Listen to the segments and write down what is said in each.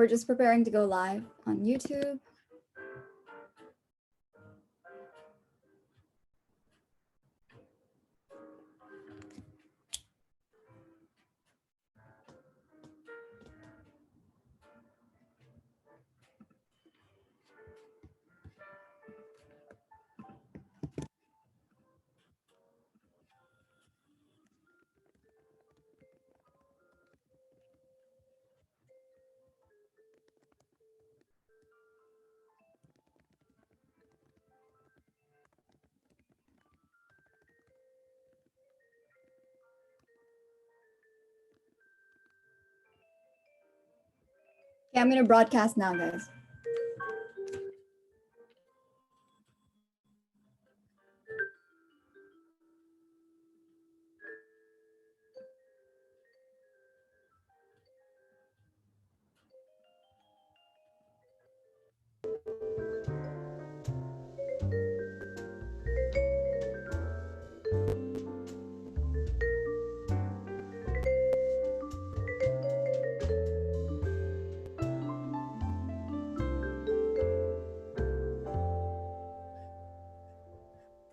We're just preparing to go live on YouTube. Okay, I'm going to broadcast now, guys.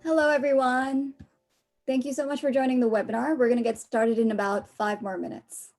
Hello, everyone. Thank you so much for joining the webinar. We're going to get started in about 5 more minutes.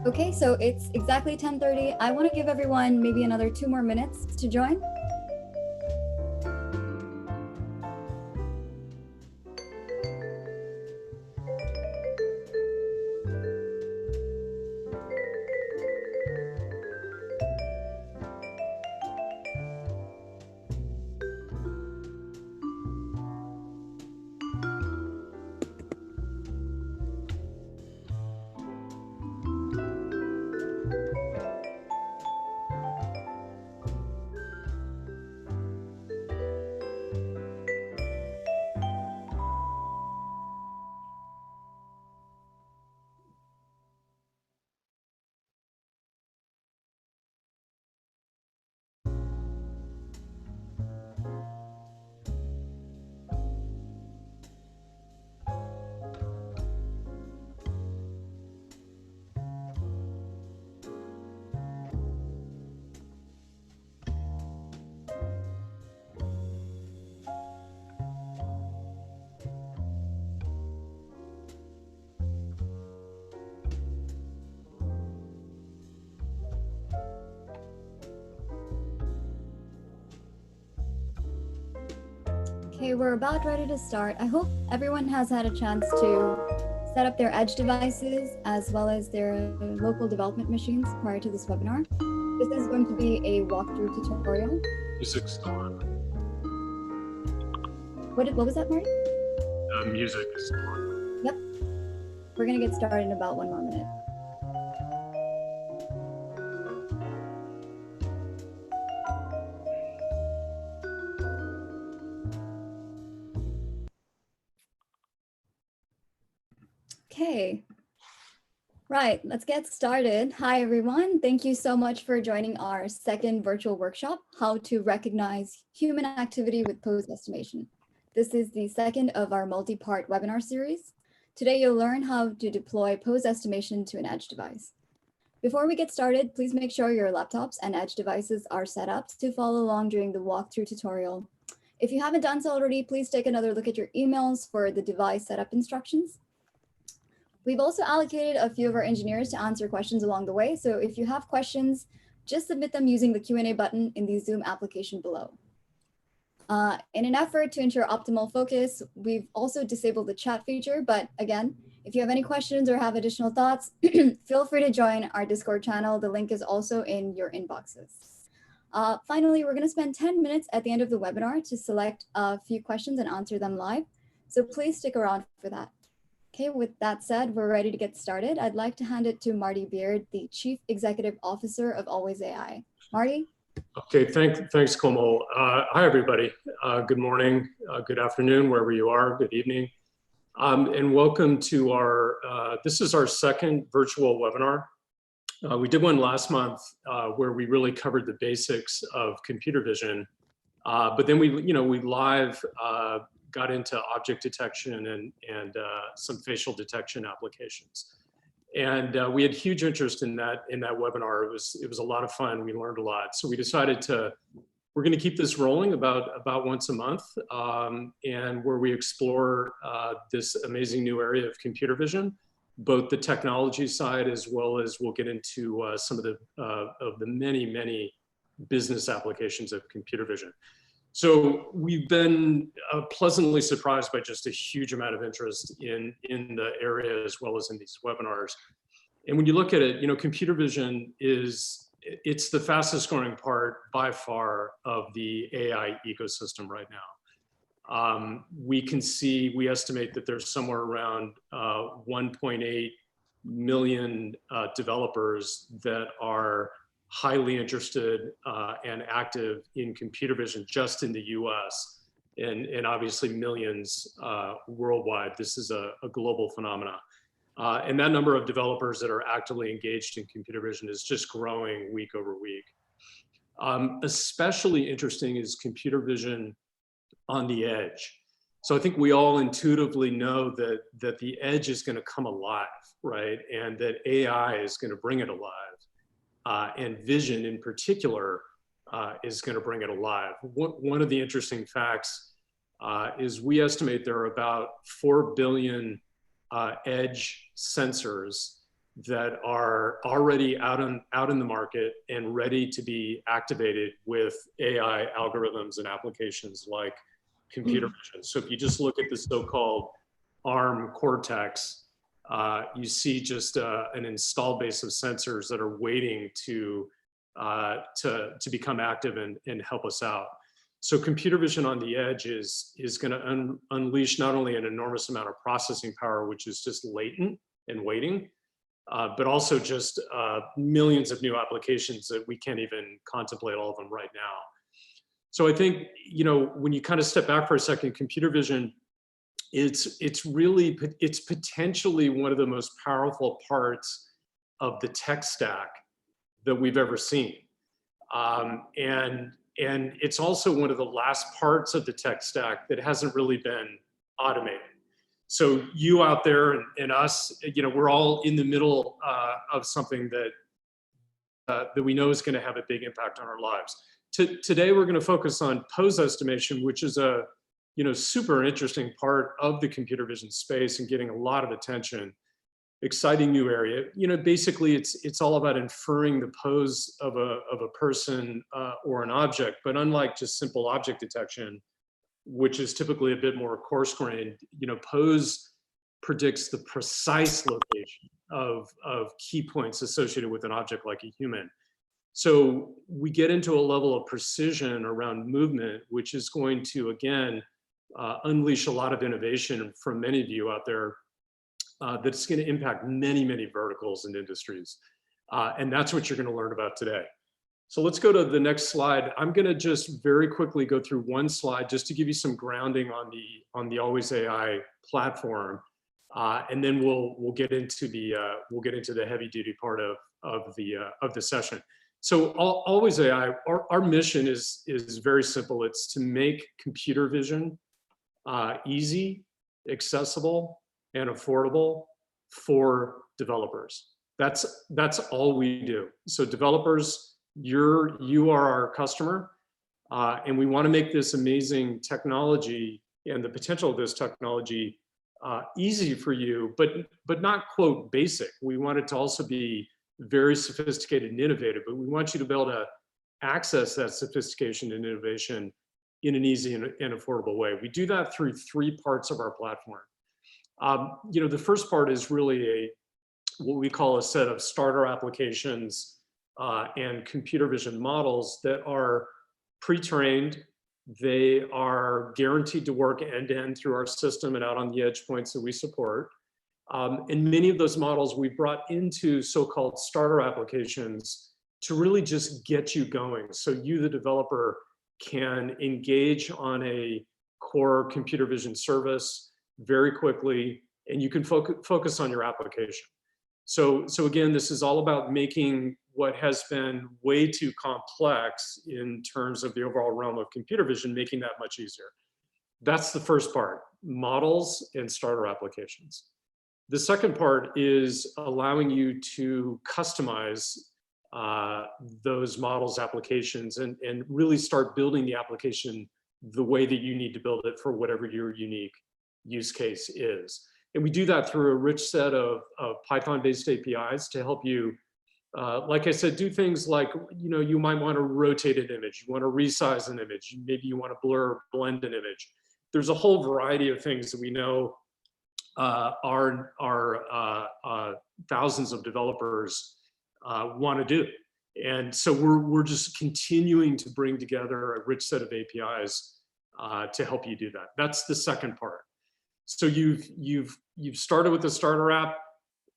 Okay, so it's exactly 10:30. I want to give everyone maybe another 2 more minutes to join. Okay, we're about ready to start. I hope everyone has had a chance to set up their edge devices as well as their local development machines prior to this webinar. This is going to be a walkthrough tutorial. Music's still on. What was that, Marty? Music is still on. Yep. We're gonna get started in about 1 more minute. Okay. Right, let's get started. Hi, everyone. Thank you so much for joining our second virtual workshop, How to Recognize Human Activity with Pose Estimation. This is the second of our multi-part webinar series. Today, you'll learn how to deploy pose estimation to an edge device. Before we get started, please make sure your laptops and edge devices are set up to follow along during the walkthrough tutorial. If you haven't done so already, please take another look at your emails for the device setup instructions. We've also allocated a few of our engineers to answer questions along the way. So if you have questions, just submit them using the Q&A button in the Zoom application below. In an effort to ensure optimal focus, we've also disabled the chat feature. But again, if you have any questions or have additional thoughts, feel free to join our Discord channel. The link is also in your inboxes. Finally, we're going to spend 10 minutes at the end of the webinar to select a few questions and answer them live. So please stick around for that. Okay, with that said, we're ready to get started. I'd like to hand it to Marty Beard, the Chief Executive Officer of Always AI. Marty? Okay, thanks, Komal. Hi, everybody. Good morning, good afternoon, wherever you are, good evening. And welcome to our, this is our second virtual webinar. We did one last month where we really covered the basics of computer vision. But then we live got into object detection and some facial detection applications. And we had huge interest in that webinar. It was a lot of fun. We learned a lot. So we decided we're going to keep this rolling about once a month, and where we explore this amazing new area of computer vision, both the technology side as well as we'll get into some of the many business applications of computer vision. So we've been pleasantly surprised by just a huge amount of interest in the area as well as in these webinars. And when you look at it, computer vision it's the fastest growing part by far of the AI ecosystem right now. We estimate that there's somewhere around 1.8 million developers that are highly interested and active in computer vision just in the US, and obviously millions worldwide. This is a global phenomenon. And that number of developers that are actively engaged in computer vision is just growing week over week. Especially interesting is computer vision on the edge. So I think we all intuitively know that the edge is going to come alive, right? And that AI is going to bring it alive. And vision in particular is going to bring it alive. One of the interesting facts is we estimate there are about 4 billion edge sensors that are already out in the market and ready to be activated with AI algorithms and applications like computer vision. So if you just look at the so-called ARM Cortex, you see just an installed base of sensors that are waiting to become active and help us out. So computer vision on the edge is going to unleash not only an enormous amount of processing power, which is just latent and waiting, but also just millions of new applications that we can't even contemplate all of them right now. So I think, when you kind of step back for a second, computer vision, it's potentially one of the most powerful parts of the tech stack that we've ever seen. And it's also one of the last parts of the tech stack that hasn't really been automated. So you out there and us, we're all in the middle of something that we know is going to have a big impact on our lives. Today, we're going to focus on pose estimation, which is a super interesting part of the computer vision space and getting a lot of attention. Exciting new area. Basically, it's all about inferring the pose of a person or an object. But unlike just simple object detection, which is typically a bit more coarse-grained. Pose predicts the precise location of key points associated with an object like a human. So we get into a level of precision around movement, which is going to, again, unleash a lot of innovation from many of you out there that's going to impact many, many verticals and industries. And that's what you're going to learn about today. So let's go to the next slide. I'm going to just very quickly go through one slide just to give you some grounding on the Always AI platform, and then we'll get into the heavy duty part of the session. So Always AI, our mission is very simple. It's to make computer vision easy, accessible, and affordable for developers. That's all we do. So developers, you are our customer, and we want to make this amazing technology and the potential of this technology easy for you, but not, quote, basic. We want it to also be very sophisticated and innovative, but we want you to be able to access that sophistication and innovation in an easy and affordable way. We do that through three parts of our platform. The first part is really what we call a set of starter applications and computer vision models that are pre-trained. They are guaranteed to work end-to-end through our system and out on the edge points that we support. And many of those models we brought into so-called starter applications to really just get you going. So you, the developer, can engage on a core computer vision service very quickly, and you can focus on your application. So again, this is all about making what has been way too complex in terms of the overall realm of computer vision, making that much easier. That's the first part, models and starter applications. The second part is allowing you to customize those models, applications, and really start building the application the way that you need to build it for whatever your unique use case is. And we do that through a rich set of Python-based APIs to help you, like I said, do things like, you might want to rotate an image, you want to resize an image, maybe you want to blend an image. There's a whole variety of things that we know our thousands of developers want to do. And so we're just continuing to bring together a rich set of APIs to help you do that. That's the second part. So you've started with a starter app,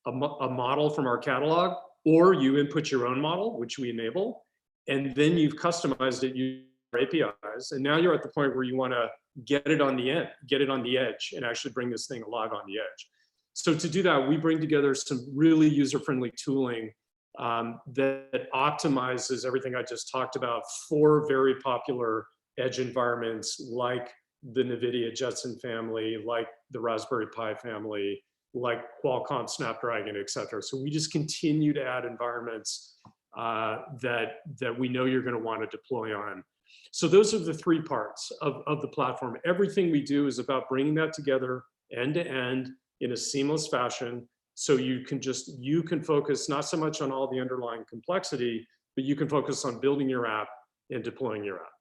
a model from our catalog, or you input your own model, which we enable, and then you've customized it using our APIs, and now you're at the point where you want to get it on the edge, and actually bring this thing alive on the edge. So to do that, we bring together some really user-friendly tooling that optimizes everything I just talked about for very popular edge environments like the NVIDIA Jetson family, like the Raspberry Pi family, like Qualcomm Snapdragon, et cetera. So we just continue to add environments that we know you're going to want to deploy on. So those are the three parts of the platform. Everything we do is about bringing that together end to end in a seamless fashion. So you can focus not so much on all the underlying complexity, but you can focus on building your app and deploying your app.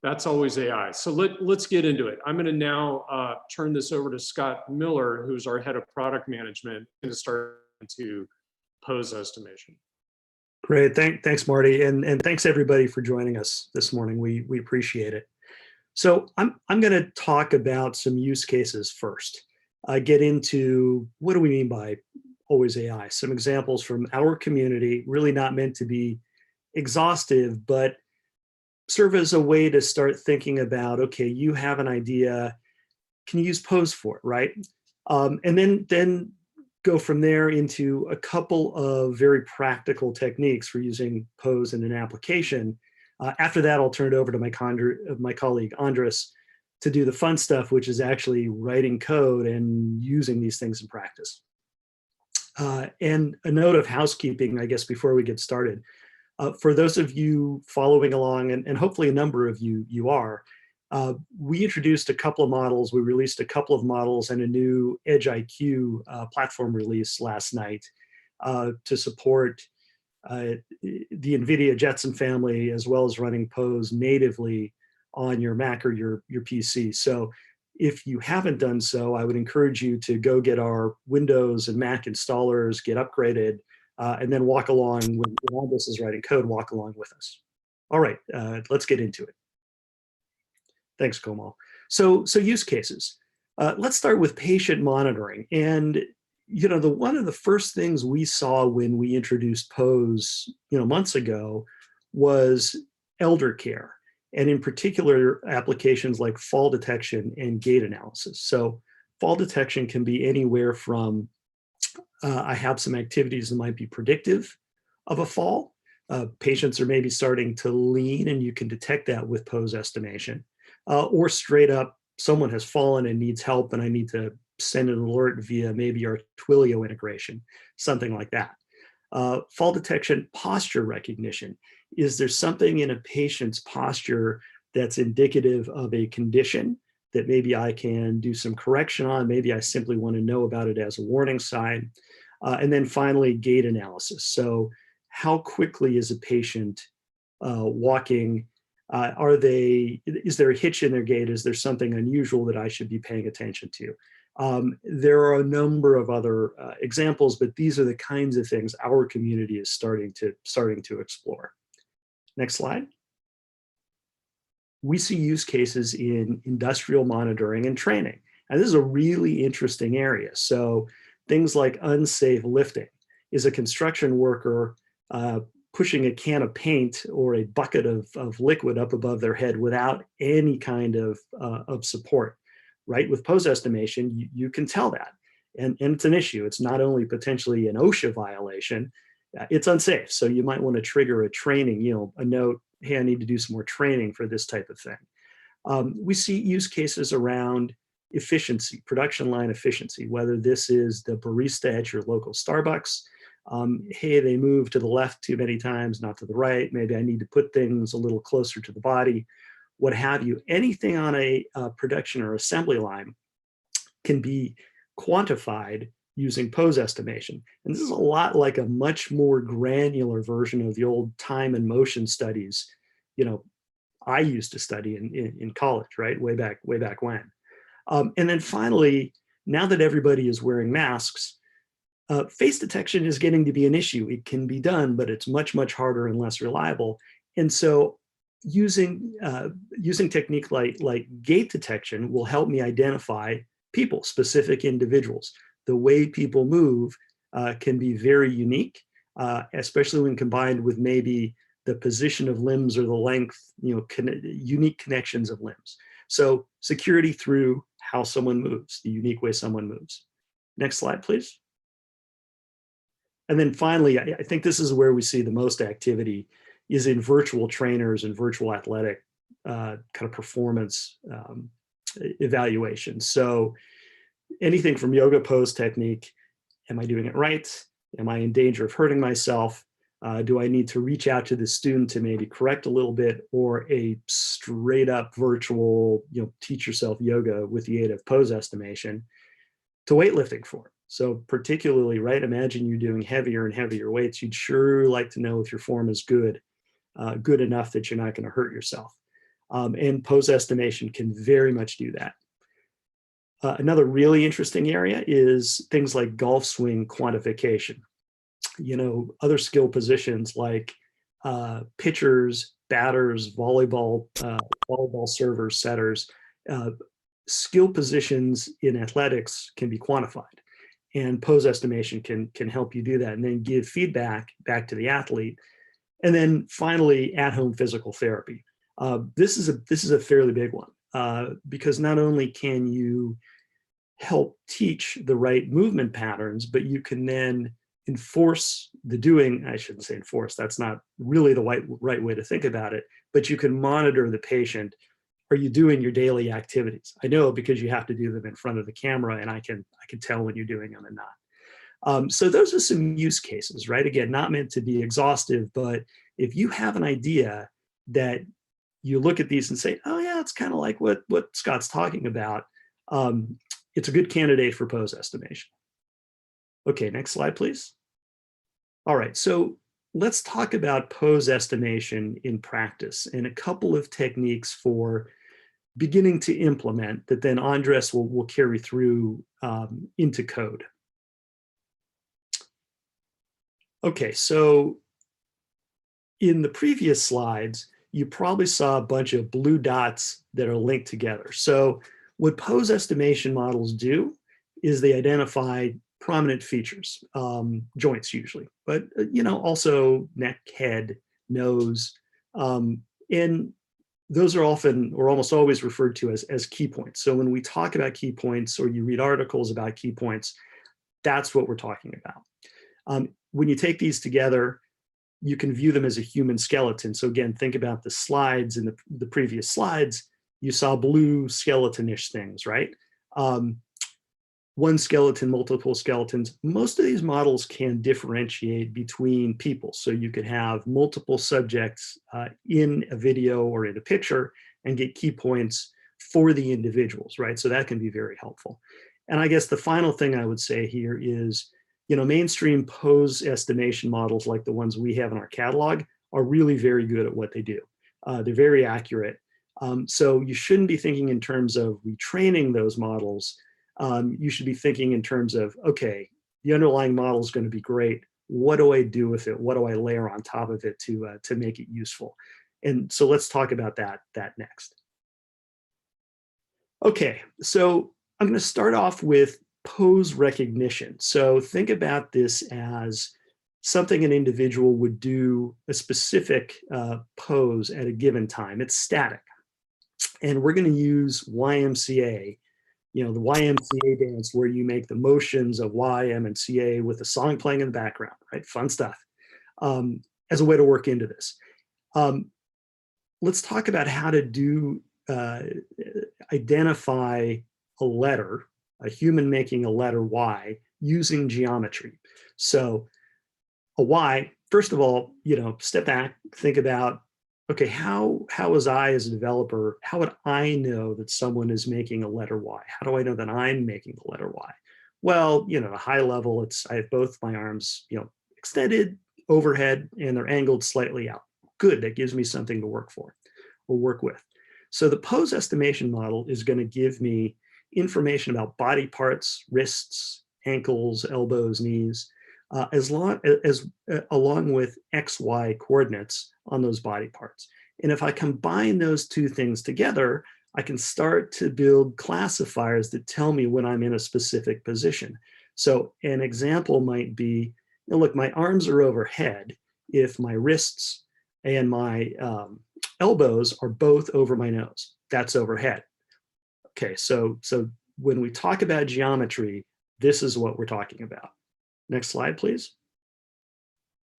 That's Always AI. So let's get into it. I'm going to now turn this over to Scott Miller, who's our head of product management, going to start into pose estimation. Great, thanks, Marty, and thanks everybody for joining us this morning. We appreciate it. So I'm going to talk about some use cases first. Get into what do we mean by Always AI? Some examples from our community, really not meant to be exhaustive, but serve as a way to start thinking about, okay, you have an idea, can you use Pose for it, right? And then go from there into a couple of very practical techniques for using Pose in an application. After that, I'll turn it over to my colleague, Andres, to do the fun stuff, which is actually writing code and using these things in practice. And a note of housekeeping, I guess, before we get started. For those of you following along, and hopefully a number of you are, we introduced a couple of models. We released a couple of models and a new Edge IQ platform release last night to support the NVIDIA Jetson family, as well as running Pose natively on your Mac or your PC. So if you haven't done so, I would encourage you to go get our Windows and Mac installers, get upgraded, and then walk along when Aldous is writing code, walk along with us. All right, let's get into it. Thanks, Komal. So use cases. Let's start with patient monitoring. And one of the first things we saw when we introduced POSE, months ago, was elder care, and in particular, applications like fall detection and gait analysis. So fall detection can be anywhere from I have some activities that might be predictive of a fall. Patients are maybe starting to lean, and you can detect that with POSE estimation, or straight up, someone has fallen and needs help, and I need to send an alert via maybe our Twilio integration, something like that. Fall detection, posture recognition. Is there something in a patient's posture that's indicative of a condition that maybe I can do some correction on? Maybe I simply want to know about it as a warning sign. And then finally, gait analysis. So how quickly is a patient walking? Is there a hitch in their gait? Is there something unusual that I should be paying attention to? There are a number of other examples, but these are the kinds of things our community is starting to explore. Next slide. We see use cases in industrial monitoring and training. And this is a really interesting area. So things like unsafe lifting. Is a construction worker pushing a can of paint or a bucket of liquid up above their head without any kind of support? Right? With POSE estimation, you can tell that. And it's an issue. It's not only potentially an OSHA violation, it's unsafe. So you might want to trigger a training, a note, hey, I need to do some more training for this type of thing. We see use cases around efficiency, production line efficiency, whether this is the barista at your local Starbucks. Hey, they move to the left too many times, not to the right. Maybe I need to put things a little closer to the body. What have you. Anything on a production or assembly line can be quantified using POSE estimation. And this is a lot like a much more granular version of the old time and motion studies, I used to study in college, right? Way back when. And then finally, now that everybody is wearing masks, face detection is getting to be an issue. It can be done, but it's much, much harder and less reliable. And so using technique like gait detection will help me identify people, specific individuals. The way people move can be very unique, especially when combined with maybe the position of limbs or the length, unique connections of limbs. So security through how someone moves, the unique way someone moves. Next slide, please. And then finally, I think this is where we see the most activity is in virtual trainers and virtual athletic kind of performance evaluation. So anything from yoga pose technique, am I doing it right? Am I in danger of hurting myself? Do I need to reach out to the student to maybe correct a little bit, or a straight up virtual, teach yourself yoga with the aid of pose estimation to weightlifting form? So particularly, right, imagine you're doing heavier and heavier weights. You'd sure like to know if your form is good enough that you're not going to hurt yourself. And pose estimation can very much do that. Another really interesting area is things like golf swing quantification. Other skill positions like pitchers, batters, volleyball servers, setters, skill positions in athletics can be quantified. And pose estimation can help you do that and then give feedback back to the athlete. And then finally, at-home physical therapy. This is a fairly big one because not only can you help teach the right movement patterns, but you can then enforce the doing. I shouldn't say enforce, that's not really the right way to think about it, but you can monitor the patient. Are you doing your daily activities? I know because you have to do them in front of the camera, and I can tell when you're doing them and not. So those are some use cases, right? Again, not meant to be exhaustive, but if you have an idea that you look at these and say, oh yeah, it's kind of like what Scott's talking about, it's a good candidate for pose estimation. Okay, next slide, please. All right, so let's talk about pose estimation in practice and a couple of techniques for beginning to implement that then Andres will carry through into code. Okay, so in the previous slides, you probably saw a bunch of blue dots that are linked together. So what pose estimation models do is they identify prominent features, joints usually, but also neck, head, nose, and those are often or almost always referred to as key points. So when we talk about key points or you read articles about key points, that's what we're talking about. When you take these together, you can view them as a human skeleton. So again, think about the slides in the previous slides. You saw blue skeleton-ish things, right? One skeleton, multiple skeletons. Most of these models can differentiate between people. So you could have multiple subjects in a video or in a picture and get key points for the individuals, right? So that can be very helpful. And I guess the final thing I would say here is, mainstream pose estimation models like the ones we have in our catalog are really very good at what they do. They're very accurate. So you shouldn't be thinking in terms of retraining those models. You should be thinking in terms of, okay, the underlying model is going to be great. What do I do with it? What do I layer on top of it to make it useful? And so let's talk about that next. Okay, so I'm going to start off with pose recognition. So think about this as something an individual would do a specific pose at a given time. It's static. And we're going to use YMCA, the YMCA dance where you make the motions of Y, M, and CA with the song playing in the background, right? Fun stuff, as a way to work into this. Let's talk about how to identify a letter, a human making a letter Y using geometry. So a Y, first of all, step back, think about, okay, how was I as a developer, how would I know that someone is making a letter Y? How do I know that I'm making the letter Y? Well, at a high level, I have both my arms, extended overhead and they're angled slightly out. Good, that gives me something to work for or work with. So the pose estimation model is going to give me information about body parts, wrists, ankles, elbows, knees, along with XY coordinates on those body parts. And if I combine those two things together, I can start to build classifiers that tell me when I'm in a specific position. So an example might be, look, my arms are overhead if my wrists and my elbows are both over my nose. That's overhead. Okay, so when we talk about geometry, this is what we're talking about. Next slide, please.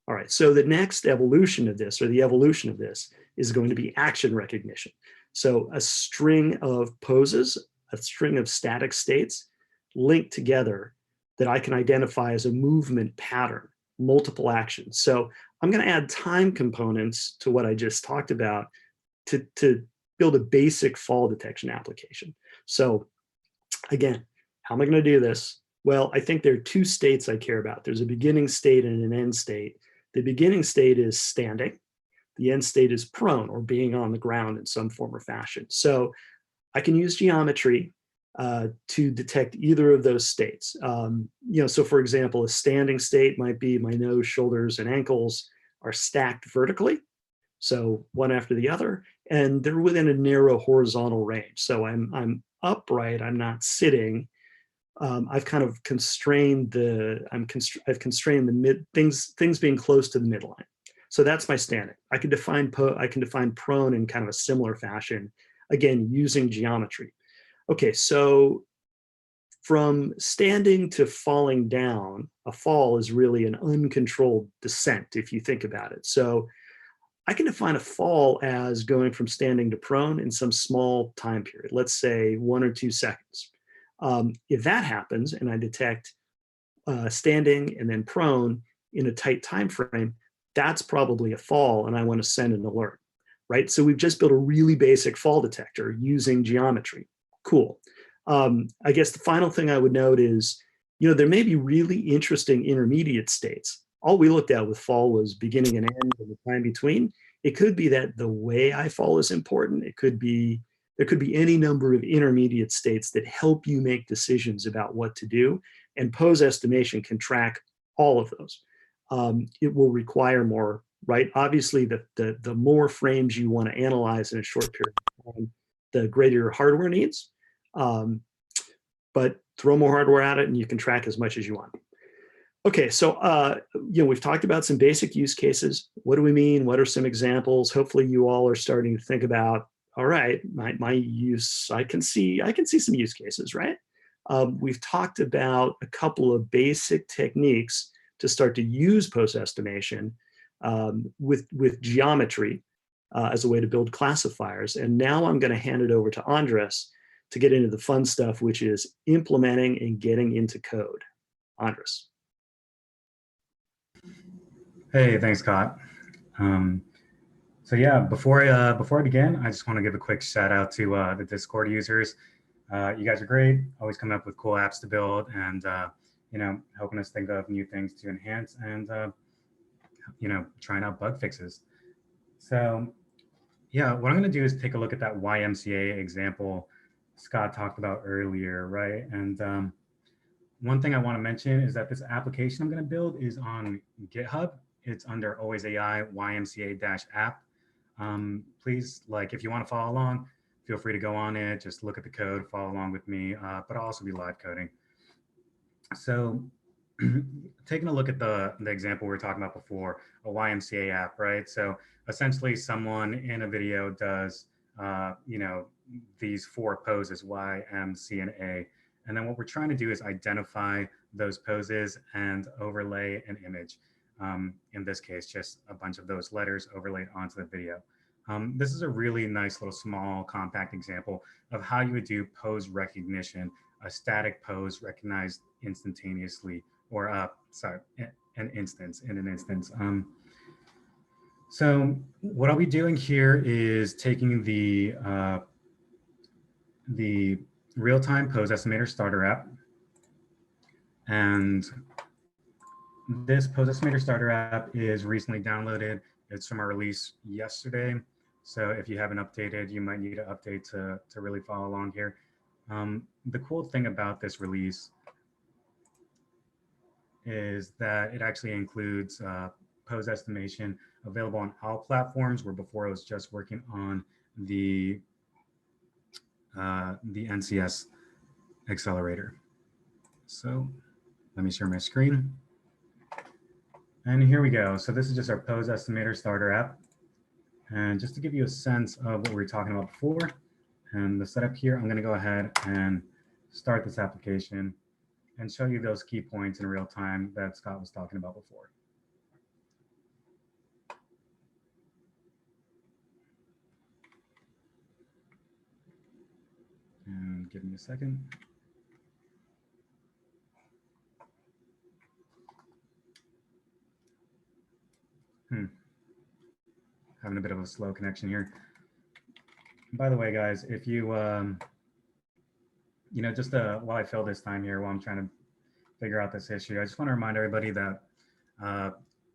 All right, so the next evolution of this, or the evolution of this, is going to be action recognition. So a string of poses, a string of static states linked together that I can identify as a movement pattern, multiple actions. So I'm going to add time components to what I just talked about to build a basic fall detection application. So again, how am I going to do this? Well, I think there are two states I care about. There's a beginning state and an end state. The beginning state is standing. The end state is prone or being on the ground in some form or fashion. So I can use geometry to detect either of those states. So for example, a standing state might be my nose, shoulders, and ankles are stacked vertically. So one after the other, and they're within a narrow horizontal range. So I'm upright, I'm not sitting. I've kind of constrained I've constrained the mid things being close to the midline. So that's my standing. I can define prone in kind of a similar fashion, again, using geometry. Okay, so from standing to falling down, a fall is really an uncontrolled descent, if you think about it. So I can define a fall as going from standing to prone in some small time period, let's say 1 or 2 seconds. If that happens and I detect standing and then prone in a tight time frame, that's probably a fall and I want to send an alert, right? So we've just built a really basic fall detector using geometry. Cool. I guess the final thing I would note is, there may be really interesting intermediate states. all we looked at with fall was beginning and end and the time between. It could be that the way I fall is important. It could be, there could be any number of intermediate states that help you make decisions about what to do. And pose estimation can track all of those. It will require more, right? Obviously, the more frames you want to analyze in a short period of time, the greater your hardware needs. But throw more hardware at it and you can track as much as you want. Okay, so we've talked about some basic use cases. What do we mean? What are some examples? Hopefully you all are starting to think about, all right, my use, I can see some use cases, right? We've talked about a couple of basic techniques to start to use pose estimation with geometry as a way to build classifiers. And now I'm going to hand it over to Andres to get into the fun stuff, which is implementing and getting into code. Andres. Hey, thanks, Scott. So yeah, before I begin, I just want to give a quick shout out to the Discord users. You guys are great, always coming up with cool apps to build and helping us think of new things to enhance and trying out bug fixes. So yeah, what I'm going to do is take a look at that YMCA example Scott talked about earlier, right? And one thing I want to mention is that this application I'm going to build is on GitHub. It's under Always AI YMCA-app. Please, if you want to follow along, feel free to go on it. Just look at the code, follow along with me, but I'll also be live coding. So taking a look at the example we were talking about before, a YMCA app, right? So essentially someone in a video does, these 4 poses, Y, M, C, and A. And then what we're trying to do is identify those poses and overlay an image. In this case, just a bunch of those letters overlaid onto the video. This is a really nice little small compact example of how you would do pose recognition, a static pose recognized instantaneously, or in an instance. So what I'll be doing here is taking the real-time pose estimator starter app, and this pose estimator starter app is recently downloaded. It's from our release yesterday. So if you haven't updated, you might need to update to really follow along here. The cool thing about this release is that it actually includes pose estimation available on all platforms, where before it was just working on the NCS accelerator. So let me share my screen. And here we go. So this is just our pose estimator starter app. And just to give you a sense of what we were talking about before and the setup here, I'm going to go ahead and start this application and show you those key points in real time that Scott was talking about before. And give me a second. Having a bit of a slow connection here. By the way, guys, if you, just while I fill this time here, while I'm trying to figure out this issue, I just want to remind everybody that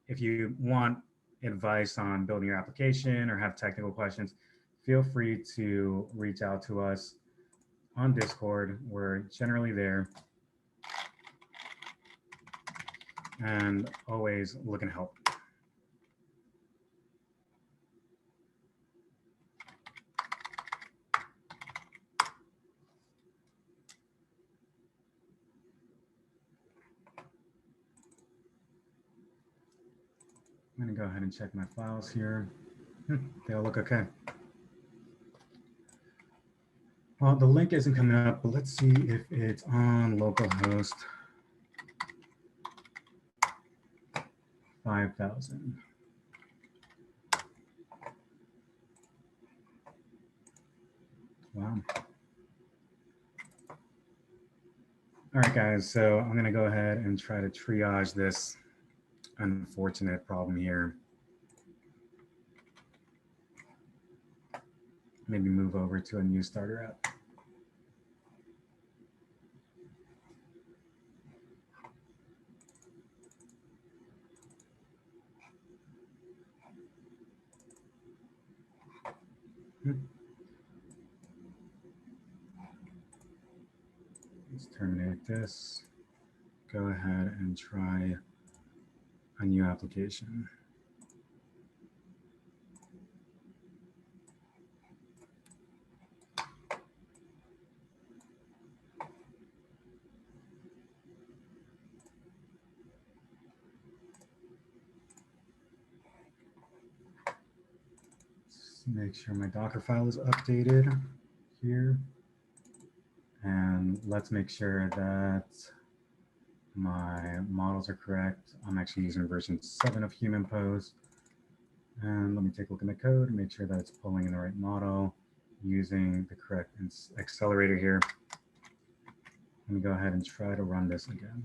if you want advice on building your application or have technical questions, feel free to reach out to us on Discord. We're generally there and always looking to help. I'm going to go ahead and check my files here. They all look okay. Well, the link isn't coming up, but let's see if it's on localhost 5000. Wow. All right, guys, so I'm going to go ahead and try to triage this unfortunate problem here. Maybe move over to a new starter app. Let's terminate this. Go ahead and try a new application. Let's make sure my Docker file is updated here. And let's make sure that my models are correct. I'm actually using version 7 of HumanPose. And let me take a look at my code and make sure that it's pulling in the right model using the correct accelerator here. Let me go ahead and try to run this again.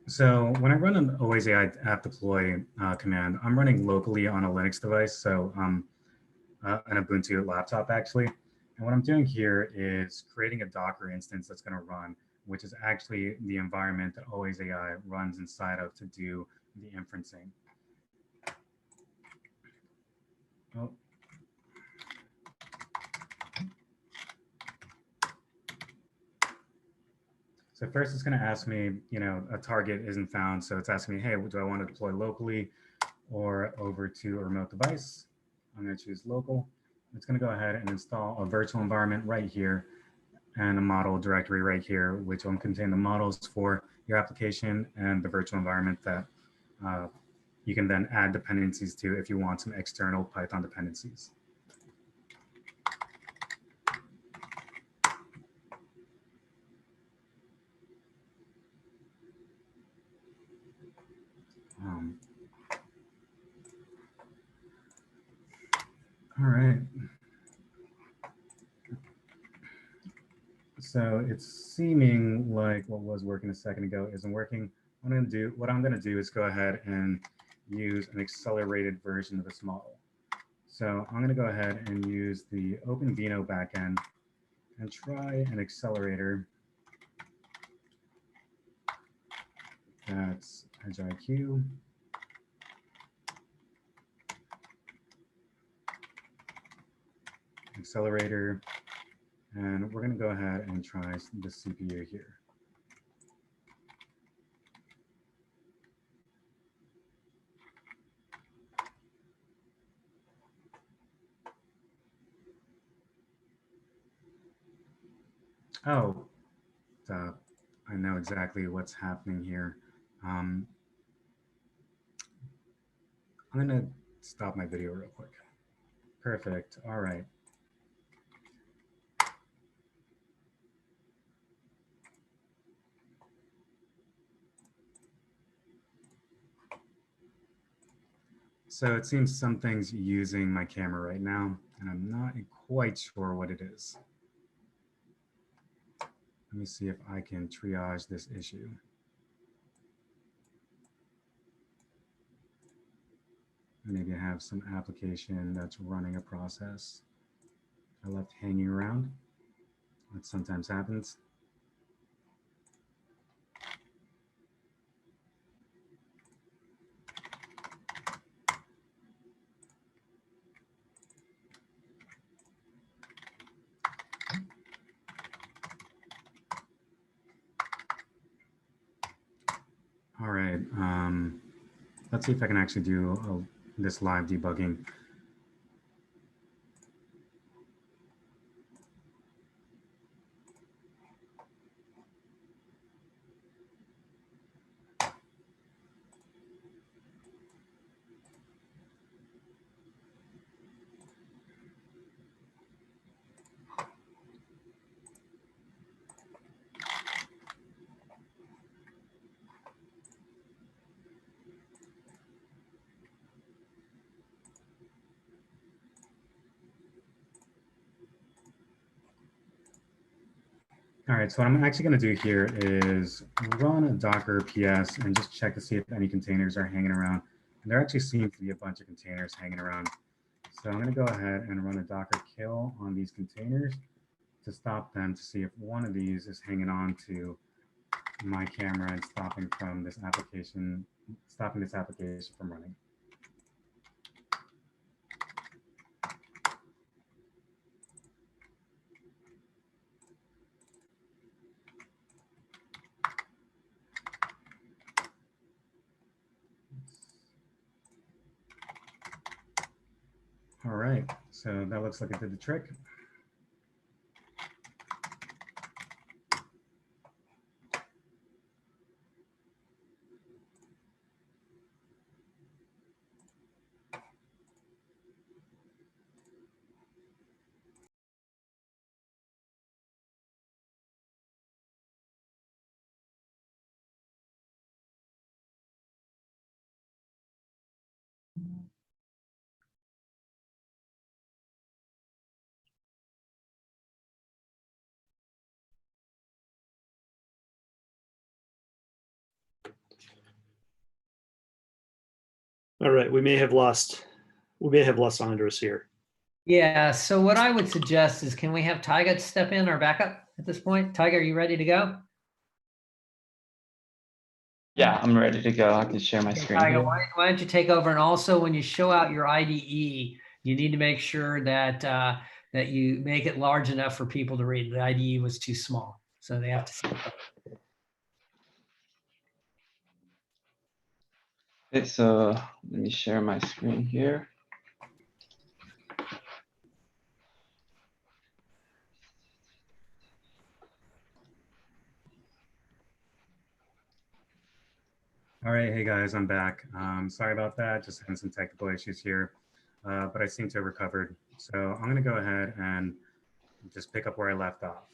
So when I run an Always AI app deploy command, I'm running locally on a Linux device. So an Ubuntu laptop actually. And what I'm doing here is creating a Docker instance that's going to run, which is actually the environment that Always AI runs inside of to do the inferencing. Oh. So first it's going to ask me, a target isn't found. So it's asking me, hey, do I want to deploy locally or over to a remote device? I'm going to choose local. It's going to go ahead and install a virtual environment right here and a model directory right here, which will contain the models for your application and the virtual environment that you can then add dependencies to if you want some external Python dependencies. All right. So it's seeming like what was working a second ago isn't working. What I'm going to do is go ahead and use an accelerated version of this model. So I'm going to go ahead and use the OpenVINO backend and try an accelerator that's EdgeIQ. Accelerator, and we're going to go ahead and try the CPU here. Oh, I know exactly what's happening here. I'm going to stop my video real quick. Perfect. All right. So it seems something's using my camera right now, and I'm not quite sure what it is. Let me see if I can triage this issue. Maybe I have some application that's running a process I left hanging around. That sometimes happens. All right, let's see if I can actually do this live debugging. All right, so what I'm actually going to do here is run a Docker PS and just check to see if any containers are hanging around. And there actually seems to be a bunch of containers hanging around. So I'm going to go ahead and run a Docker kill on these containers to stop them, to see if one of these is hanging on to my camera and stopping this application from running. All right, so that looks like it did the trick. All right, we may have lost Andres here. Yeah, so what I would suggest is, can we have Tyga step in or backup at this point? Tyga, are you ready to go? Yeah, I'm ready to go. I can share my Okay, screen Tyga, here. why don't you take over? And also, when you show out your IDE, you need to make sure that that you make it large enough for people to read. The IDE was too small, so they have to see it. Okay, so let me share my screen here. All right, hey guys, I'm back. Sorry about that, just having some technical issues here, but I seem to have recovered. So I'm gonna go ahead and just pick up where I left off.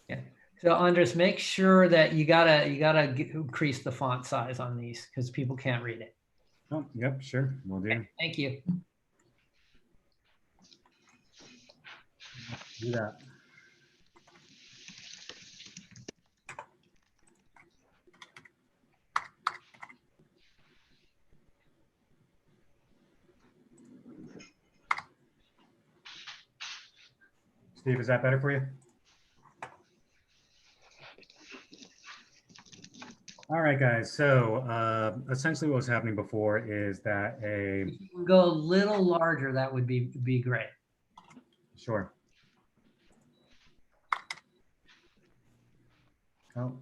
Yeah. So Andres, make sure that you gotta increase the font size on these because people can't read it. Oh, yep, sure, will do. Okay, thank you. Do that. Steve, is that better for you? All right, guys. So essentially what was happening before is that If you can go a little larger, that would be great. sure. Oh,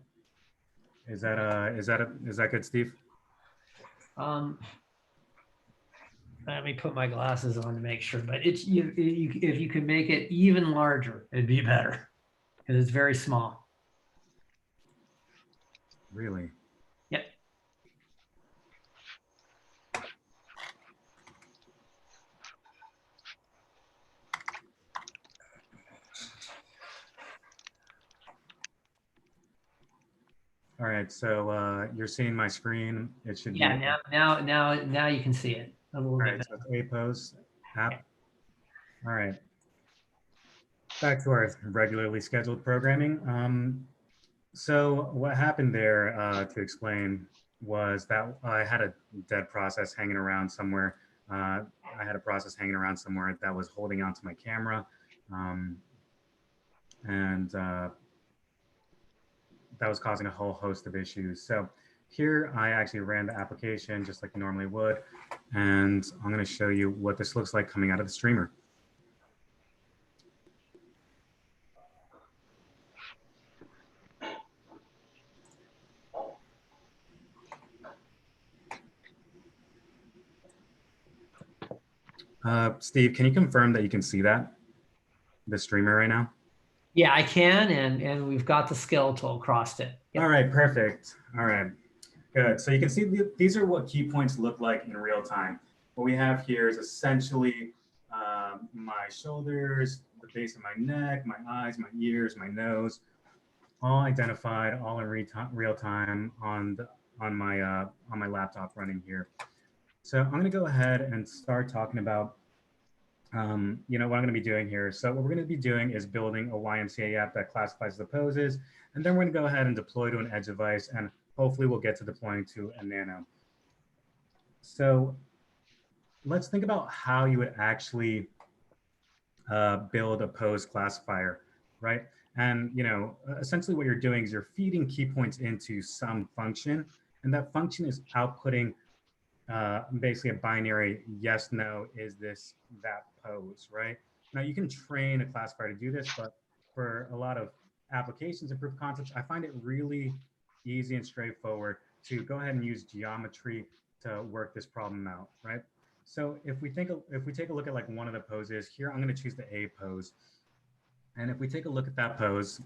is that good, Steve? Let me put my glasses on to make sure, but it's if you can make it even larger, it'd be better because it's very small. Really? Yep. All right. So you're seeing my screen. It should Yeah. be. Now you can see it a little All bit right. better. So it's APOS app. All right. Back to our regularly scheduled programming. So what happened there, to explain, was that I had a dead process hanging around somewhere. I had a process hanging around somewhere that was holding onto my camera, and that was causing a whole host of issues. So here I actually ran the application just like you normally would, and I'm going to show you what this looks like coming out of the streamer. Steve, can you confirm that you can see that, the streamer right now? Yeah, I can, and we've got the skeletal across it. Yep. All right, perfect. All right, good. So you can see these are what key points look like in real time. What we have here is essentially my shoulders, the base of my neck, my eyes, my ears, my nose, all identified, all in real time on my laptop running here. So I'm going to go ahead and start talking about what I'm going to be doing here. So what we're going to be doing is building a YMCA app that classifies the poses, and then we're going to go ahead and deploy to an edge device, and hopefully we'll get to deploying to a Nano. So let's think about how you would actually build a pose classifier, right? And essentially what you're doing is you're feeding key points into some function, and that function is outputting basically a binary yes, no, is this, that pose, right? Now you can train a classifier to do this, but for a lot of applications and proof of concepts, I find it really easy and straightforward to go ahead and use geometry to work this problem out, right? So if we take a look at like one of the poses here, I'm going to choose the A pose. And if we take a look at that pose,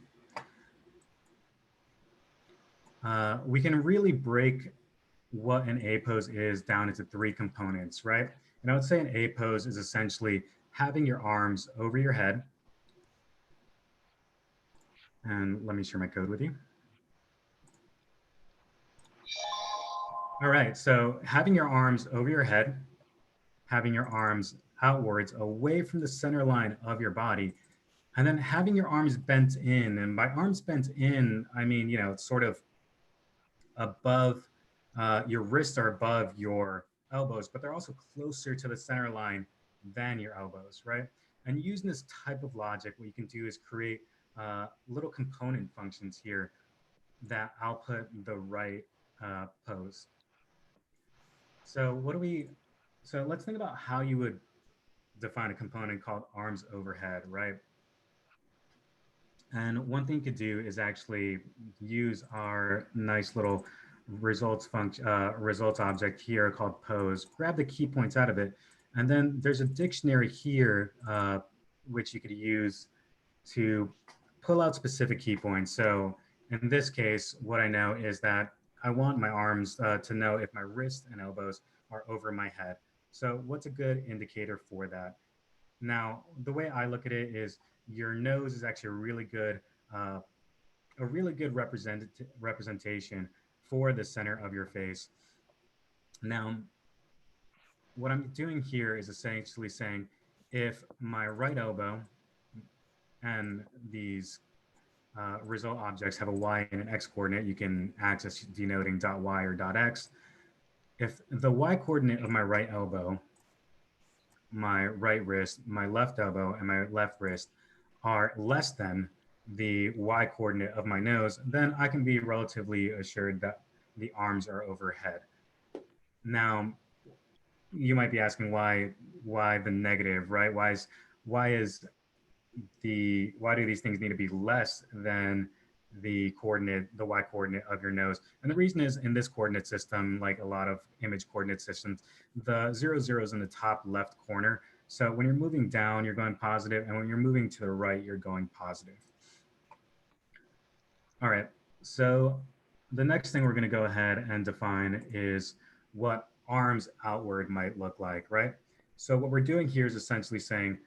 we can really break what an A pose is down into 3 components, right? And I would say an A pose is essentially having your arms over your head. And let me share my code with you. All right, so having your arms over your head, having your arms outwards away from the center line of your body, and then having your arms bent in. And by arms bent in, I mean, you know, it's sort of above, your wrists are above your elbows, but they're also closer to the center line than your elbows, right? And using this type of logic, what you can do is create little component functions here that output the right pose. So so let's think about how you would define a component called arms overhead, right? And one thing you could do is actually use our nice little results function, results object here called pose, grab the key points out of it. And then there's a dictionary here, which you could use to pull out specific key points. So in this case, what I know is that I want my arms to know if my wrists and elbows are over my head. So what's a good indicator for that? Now, the way I look at it is your nose is actually a really good representation for the center of your face. Now, what I'm doing here is essentially saying if my right elbow and these result objects have a y and an x coordinate, you can access denoting .y or .x. If the y coordinate of my right elbow, my right wrist, my left elbow, and my left wrist are less than the y coordinate of my nose, then I can be relatively assured that the arms are overhead. Now, you might be asking why the negative, right? Why do these things need to be less than the y coordinate of your nose? And the reason is in this coordinate system, like a lot of image coordinate systems, the 0, 0 is in the top left corner. So when you're moving down, you're going positive, and when you're moving to the right, you're going positive. All right, so the next thing we're going to go ahead and define is what arms outward might look like, right? So what we're doing here is essentially saying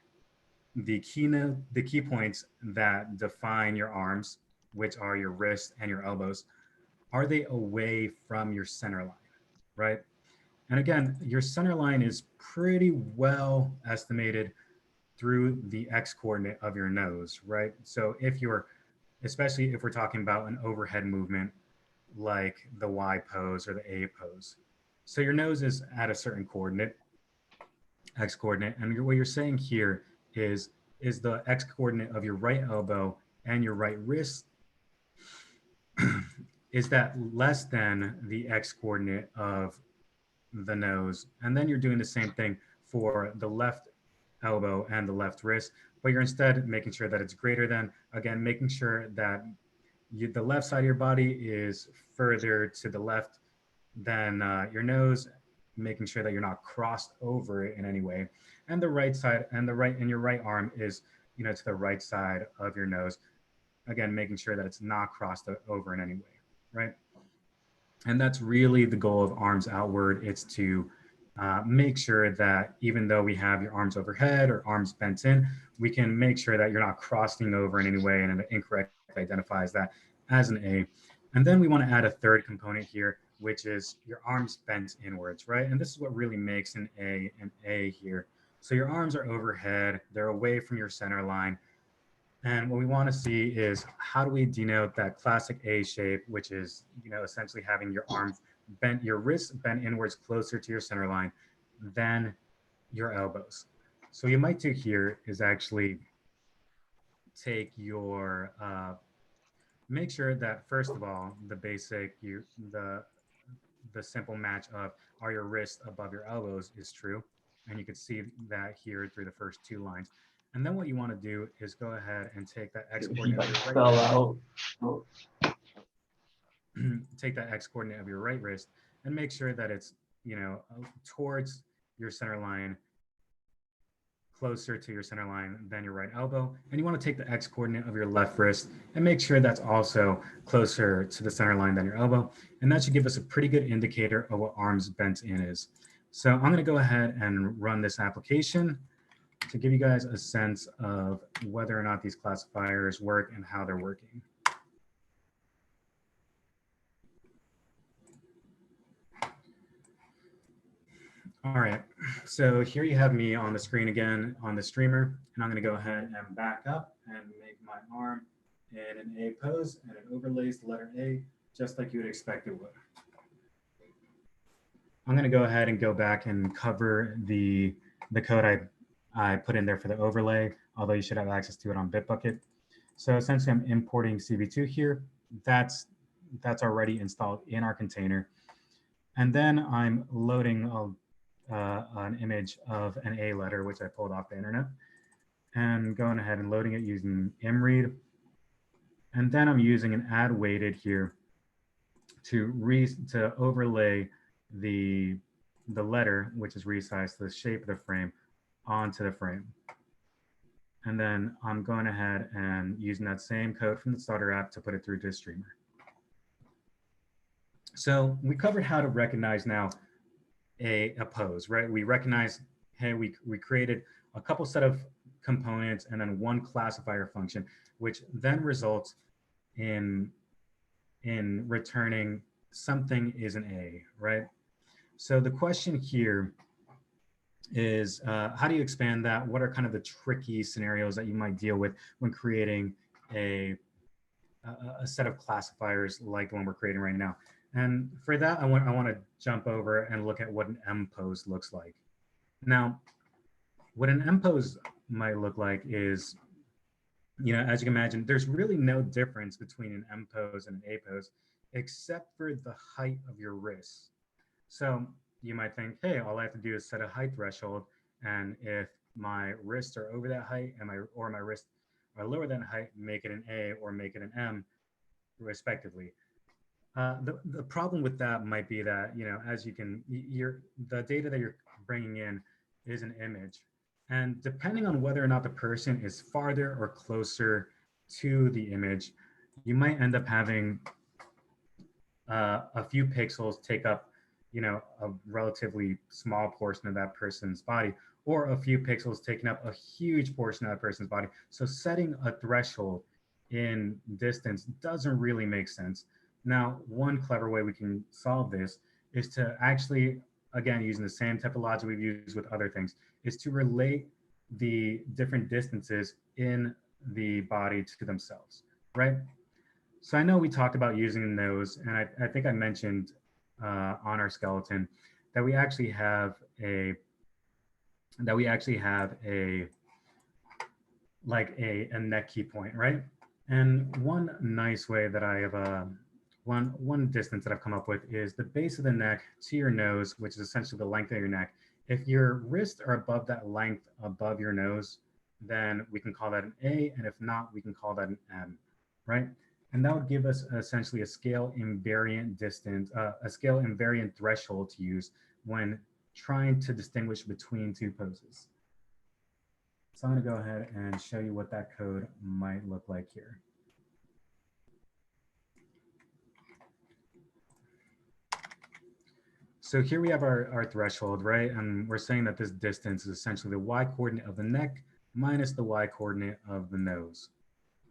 the key points that define your arms, which are your wrists and your elbows, are they away from your center line, right? And again, your center line is pretty well estimated through the x coordinate of your nose, right? So especially if we're talking about an overhead movement like the Y pose or the A pose. So your nose is at a certain coordinate, x coordinate, and what you're saying here is the x coordinate of your right elbow and your right wrist, is that less than the x coordinate of the nose? And then you're doing the same thing for the left elbow and the left wrist, but you're instead making sure that it's greater than, again, making sure that the left side of your body is further to the left than your nose, making sure that you're not crossed over in any way. And the right side and your right arm is, to the right side of your nose. Again, making sure that it's not crossed over in any way, right? And that's really the goal of arms outward. It's to make sure that even though we have your arms overhead or arms bent in, we can make sure that you're not crossing over in any way, and it incorrectly identifies that as an A. And then we want to add a third component here, which is your arms bent inwards, right? And this is what really makes an A here. So your arms are overhead, they're away from your center line. And what we want to see is how do we denote that classic A shape, which is, essentially having your arms bent, your wrists bent inwards closer to your center line than your elbows. So what you might do here is actually take your, make sure that first of all, the basic, the simple match of are your wrists above your elbows is true. And you can see that here through the first 2 lines. And then what you want to do is go ahead and take that x coordinate of your right wrist, take that x coordinate of your right wrist and make sure that it's, towards your center line closer to your center line than your right elbow. And you want to take the X coordinate of your left wrist and make sure that's also closer to the center line than your elbow. And that should give us a pretty good indicator of what arms bent in is. So I'm going to go ahead and run this application to give you guys a sense of whether or not these classifiers work and how they're working. All right, so here you have me on the screen again on the streamer, and I'm going to go ahead and back up and make my arm in an A pose, and it overlays the letter A just like you would expect it would. I'm going to go ahead and go back and cover the code I put in there for the overlay, although you should have access to it on Bitbucket. So essentially I'm importing CV2 here. That's already installed in our container. And then I'm loading an image of an A letter, which I pulled off the internet, and going ahead and loading it using imread. And then I'm using an add weighted here to overlay the letter, which is resized to the shape of the frame, onto the frame. And then I'm going ahead and using that same code from the starter app to put it through to Streamer. So we covered how to recognize now a pose, right? We recognize, hey, we created a couple set of components and then one classifier function, which then results in returning something is an A, right? So the question here is, how do you expand that? What are kind of the tricky scenarios that you might deal with when creating a set of classifiers like the one we're creating right now? And for that, I want to jump over and look at what an M pose looks like. Now, what an M pose might look like is, you know, as you can imagine, there's really no difference between an M pose and an A pose, except for the height of your wrists. So you might think, hey, all I have to do is set a height threshold, and if my wrists are over that height and my wrists are lower than height, make it an A or make it an M, respectively. The problem with that might be that, you know, as you can, the data that you're bringing in is an image. And depending on whether or not the person is farther or closer to the image, you might end up having a few pixels take up, you know, a relatively small portion of that person's body, or a few pixels taking up a huge portion of that person's body. So setting a threshold in distance doesn't really make sense. Now, one clever way we can solve this is to actually, again, using the same type of logic we've used with other things, is to relate the different distances in the body to themselves, right? So I know we talked about using those, and I think I mentioned on our skeleton that we actually have a neck key point, right? And one nice way that I have one distance that I've come up with is the base of the neck to your nose, which is essentially the length of your neck. If your wrists are above that length above your nose, then we can call that an A, and if not, we can call that an M, right? And that would give us essentially a scale invariant distance, a scale invariant threshold to use when trying to distinguish between two poses. So I'm going to go ahead and show you what that code might look like here. So here we have our threshold, right? And we're saying that this distance is essentially the Y coordinate of the neck minus the Y coordinate of the nose.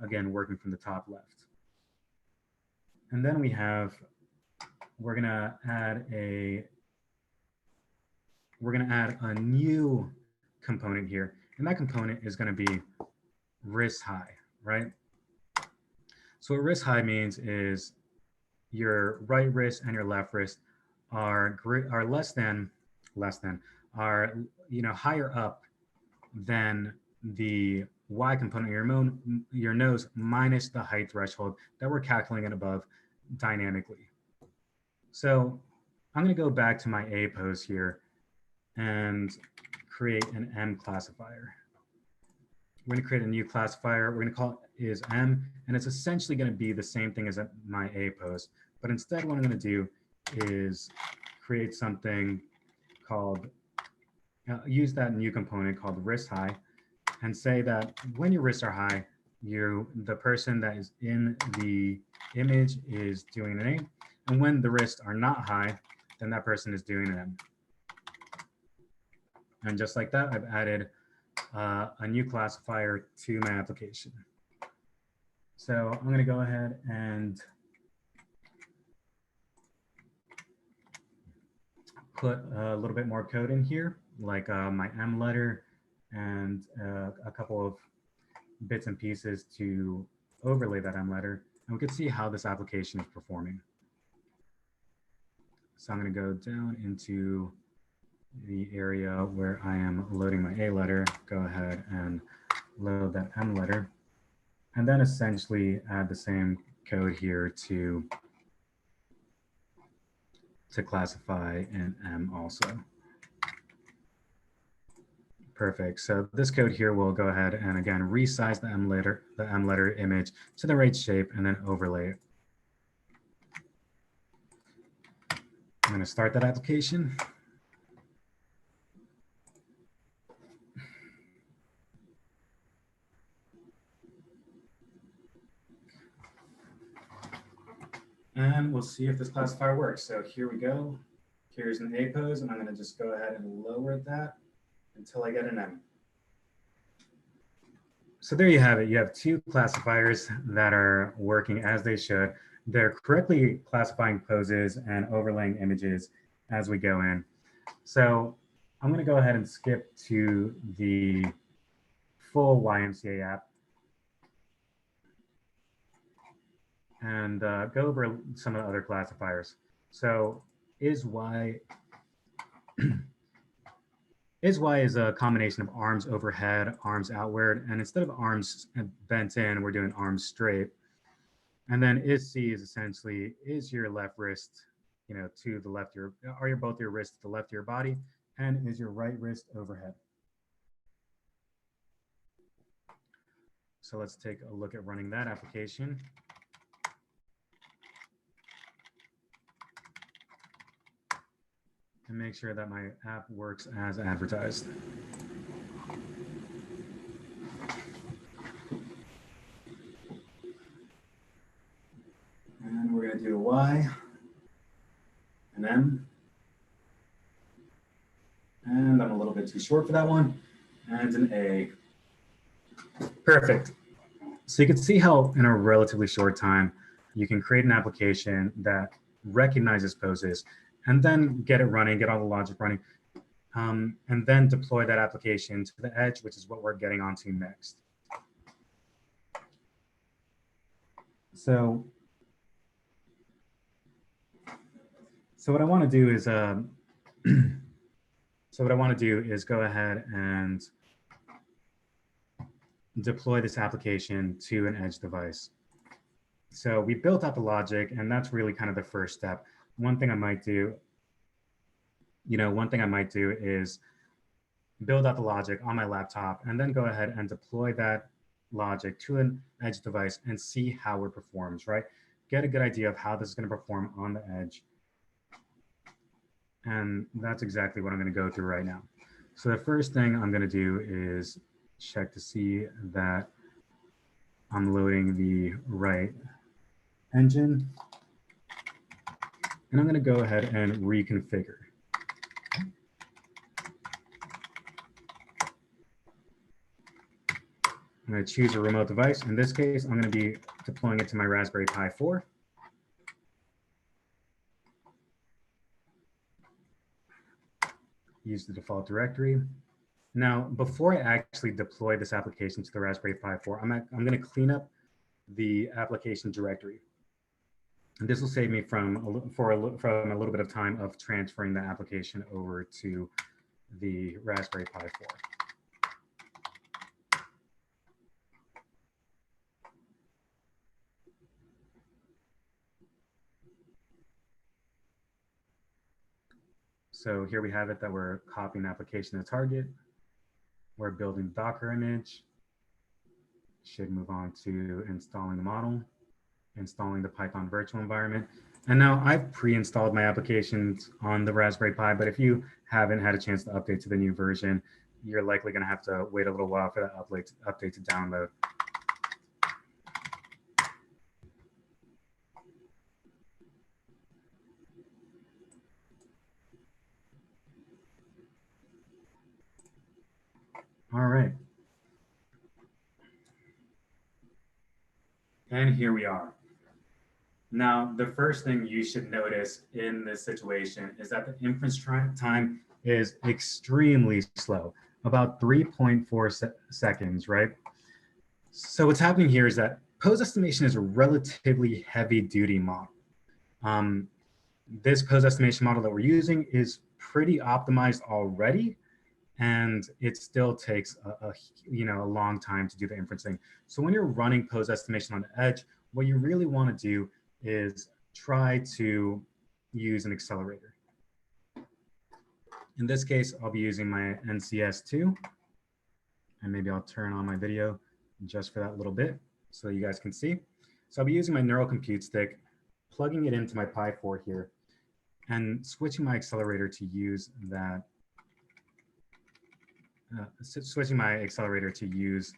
Again, working from the top left. And then we're gonna add a new component here. And that component is gonna be wrist high, right? So what wrist high means is your right wrist and your left wrist are higher up than the Y component of your nose minus the height threshold that we're calculating above dynamically. So I'm going to go back to my A pose here and create an M classifier. We're going to create a new classifier. We're going to call it is M, and it's essentially going to be the same thing as my A pose. But instead, what I'm going to do is create something called use that new component called wrist high and say that when your wrists are high, the person that is in the image is doing an A. And when the wrists are not high, then that person is doing an M. And just like that, I've added a new classifier to my application. So I'm going to go ahead and put a little bit more code in here, like my M letter and a couple of bits and pieces to overlay that M letter. And we can see how this application is performing. So I'm going to go down into the area where I am loading my A letter, go ahead and load that M letter, and then essentially add the same code here to classify an M also. Perfect. So this code here will go ahead and again resize the M letter image to the right shape and then overlay it. I'm going to start that application. And we'll see if this classifier works. So here we go. Here's an A pose, and I'm going to just go ahead and lower that until I get an M. So there you have it. You have two classifiers that are working as they should. They're correctly classifying poses and overlaying images as we go in. So I'm going to go ahead and skip to the full YMCA app and go over some of the other classifiers. So is-Y is a combination of arms overhead, arms outward, and instead of arms bent in, we're doing arms straight. And then is-C is essentially, is your left wrist, to the left, are both your wrists to the left of your body, and is your right wrist overhead? So let's take a look at running that application. And make sure that my app works as advertised. And we're going to do a Y, an M, and I'm a little bit too short for that one, and an A. Perfect. So you can see how in a relatively short time, you can create an application that recognizes poses and then get it running, get all the logic running, and then deploy that application to the edge, which is what we're getting onto next. So what I want to do is, go ahead and deploy this application to an edge device. So we built out the logic, and that's really kind of the first step. One thing I might do is build out the logic on my laptop and then go ahead and deploy that logic to an edge device and see how it performs, right? Get a good idea of how this is going to perform on the edge. And that's exactly what I'm going to go through right now. So the first thing I'm going to do is check to see that I'm loading the right engine. And I'm going to go ahead and reconfigure. I'm going to choose a remote device. In this case, I'm going to be deploying it to my Raspberry Pi 4. Use the default directory. Now, before I actually deploy this application to the Raspberry Pi 4, I'm going to clean up the application directory. And this will save me from a little bit of time of transferring the application over to the Raspberry Pi 4. So here we have it that we're copying the application to target. We're building Docker image. Should move on to installing the model, installing the Python virtual environment. And now I've pre-installed my applications on the Raspberry Pi, but if you haven't had a chance to update to the new version, you're likely going to have to wait a little while for that update to download. All right. And here we are. Now, the first thing you should notice in this situation is that the inference time is extremely slow, about 3.4 seconds, right? So what's happening here is that pose estimation is a relatively heavy duty model. This pose estimation model that we're using is pretty optimized already, and it still takes a long time to do the inferencing. So when you're running pose estimation on the edge, what you really want to do is try to use an accelerator. In this case, I'll be using my NCS2, and maybe I'll turn on my video just for that little bit so you guys can see. So I'll be using my neural compute stick, plugging it into my Pi 4 here, and switching my accelerator to use that, switching my accelerator to use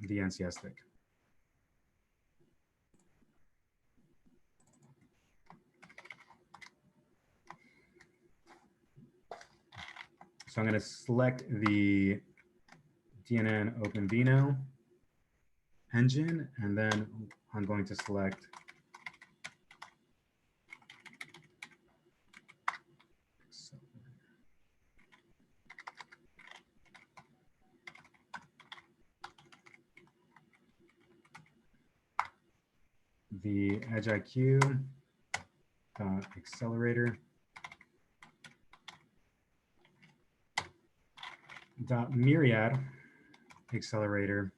the NCS stick. So I'm going to select the DNN OpenVINO engine, and then I'm going to select the EdgeIQ accelerator .myriad accelerator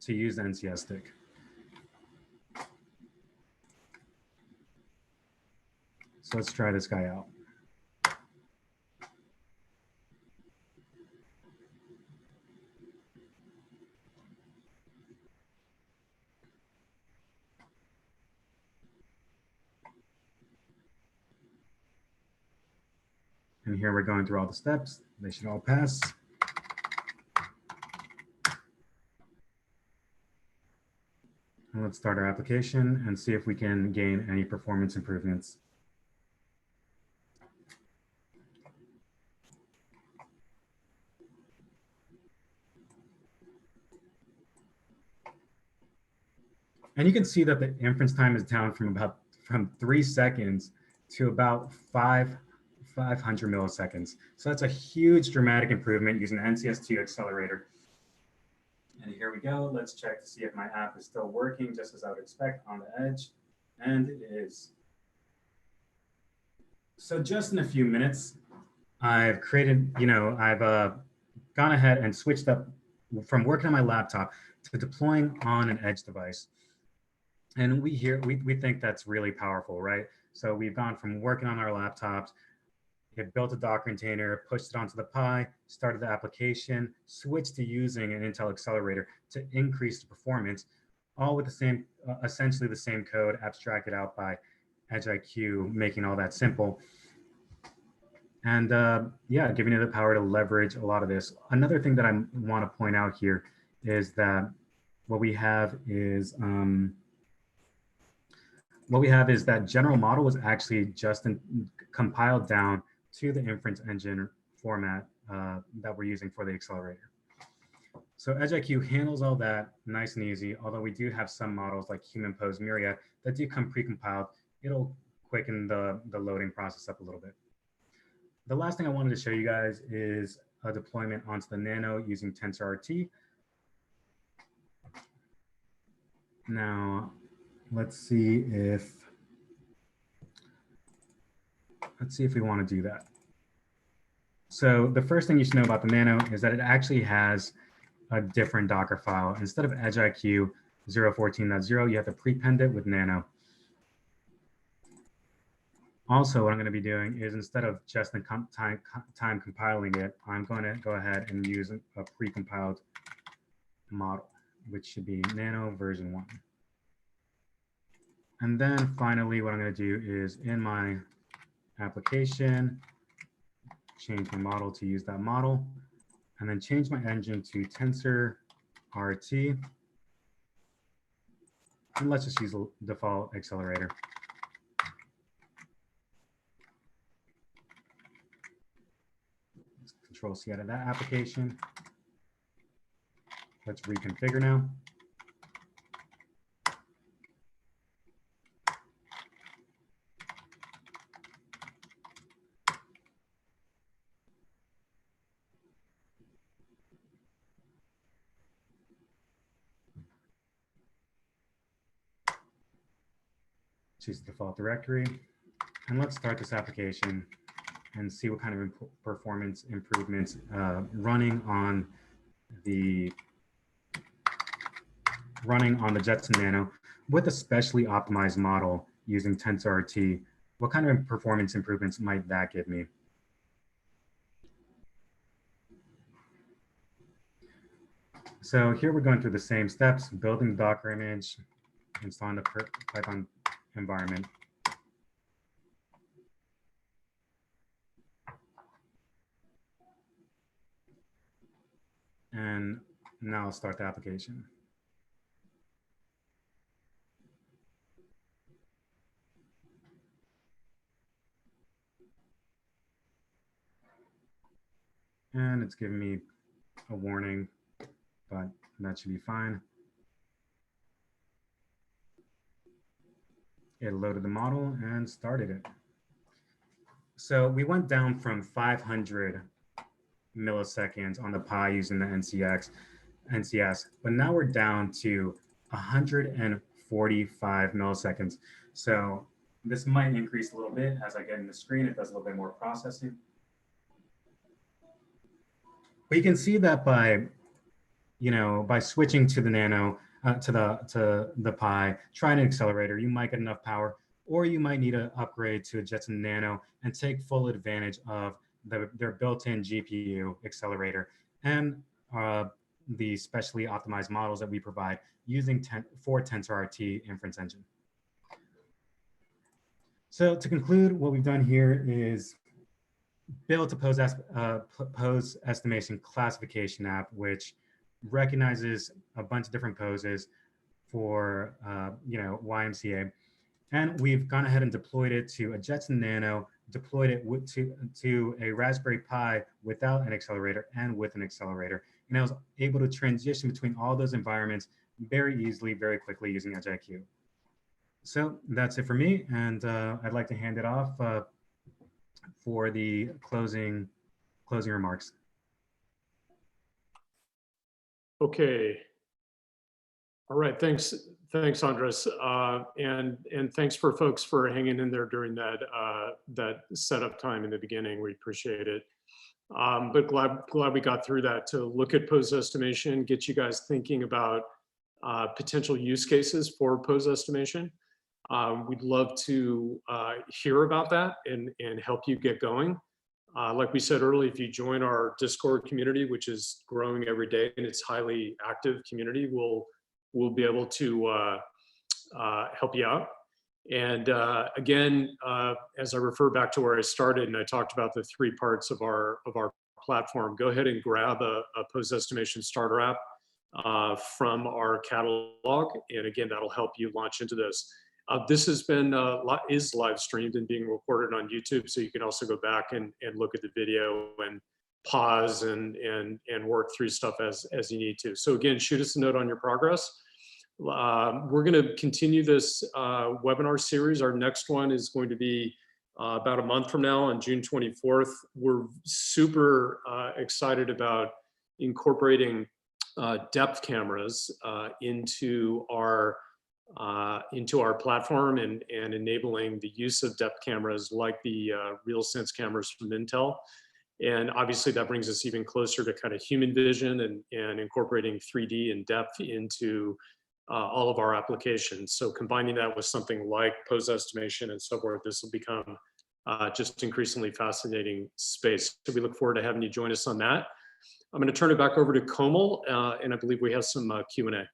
to use the NCS stick. So let's try this guy out. And here we're going through all the steps. They should all pass. And let's start our application and see if we can gain any performance improvements. And you can see that the inference time is down from 3 seconds to about 500 milliseconds. So that's a huge dramatic improvement using the NCS2 accelerator. And here we go. Let's check to see if my app is still working just as I would expect on the edge. And it is. So just in a few minutes, I've created, I've gone ahead and switched up from working on my laptop to deploying on an edge device. And we think that's really powerful, right? So we've gone from working on our laptops, it built a Docker container, pushed it onto the Pi, started the application, switched to using an Intel accelerator to increase the performance, all with the same, essentially the same code abstracted out by EdgeIQ, making all that simple. And yeah, giving it the power to leverage a lot of this. Another thing that I want to point out here is that what we have is that general model was actually just compiled down to the inference engine format that we're using for the accelerator. So EdgeIQ handles all that nice and easy, although we do have some models like Human Pose Myriad that do come pre-compiled. It'll quicken the loading process up a little bit. The last thing I wanted to show you guys is a deployment onto the Nano using TensorRT. Now, let's see if we want to do that. So the first thing you should know about the Nano is that it actually has a different Docker file. Instead of EdgeIQ 014.0, you have to prepend it with Nano. Also, what I'm going to be doing is instead of just in time compiling it, I'm going to go ahead and use a precompiled model, which should be Nano version 1. And then finally, what I'm going to do is in my application, change my model to use that model, and then change my engine to TensorRT. And let's just use the default accelerator. Let's Control C out of that application. Let's reconfigure now. Choose the default directory, and let's start this application and see what kind of performance improvements running on the Jetson Nano with a specially optimized model using TensorRT. What kind of performance improvements might that give me? So here we're going through the same steps: building the Docker image, installing the Python environment. And now I'll start the application. And it's giving me a warning, but that should be fine. It loaded the model and started it. So we went down from 500 milliseconds on the Pi using the NCS, but now we're down to 145 milliseconds. So this might increase a little bit as I get in the screen. It does a little bit more processing. But you can see that by switching to the Nano, to the Pi, trying an accelerator, you might get enough power, or you might need to upgrade to a Jetson Nano and take full advantage of their built-in GPU accelerator and the specially optimized models that we provide using for TensorRT inference engine. So to conclude, what we've done here is built a pose estimation classification app, which recognizes a bunch of different poses for YMCA. And we've gone ahead and deployed it to a Jetson Nano, deployed it to a Raspberry Pi without an accelerator and with an accelerator. And I was able to transition between all those environments very easily, very quickly using EdgeIQ. So that's it for me. And I'd like to hand it off for the closing remarks. Okay. All right. Thanks, Andres, and thanks for folks for hanging in there during that setup time in the beginning. We appreciate it. But glad we got through that to look at pose estimation, get you guys thinking about potential use cases for pose estimation. We'd love to hear about that and help you get going. Like we said earlier, if you join our Discord community, which is growing every day and it's highly active community, we'll be able to help you out. And again, as I refer back to where I started and I talked about the 3 parts of our platform, go ahead and grab a pose estimation starter app from our catalog. And again, that'll help you launch into this. This has been is live streamed and being recorded on YouTube, so you can also go back and look at the video and pause and work through stuff as you need to. So again, shoot us a note on your progress. We're going to continue this webinar series. Our next one is going to be about a month from now on June 24th. We're super excited about incorporating depth cameras into our platform and enabling the use of depth cameras like the RealSense cameras from Intel. And obviously that brings us even closer to kind of human vision and incorporating 3D and depth into all of our applications. So combining that with something like pose estimation and so forth, this will become just increasingly fascinating space. So we look forward to having you join us on that. I'm going to turn it back over to Komal, and I believe we have some Q&A.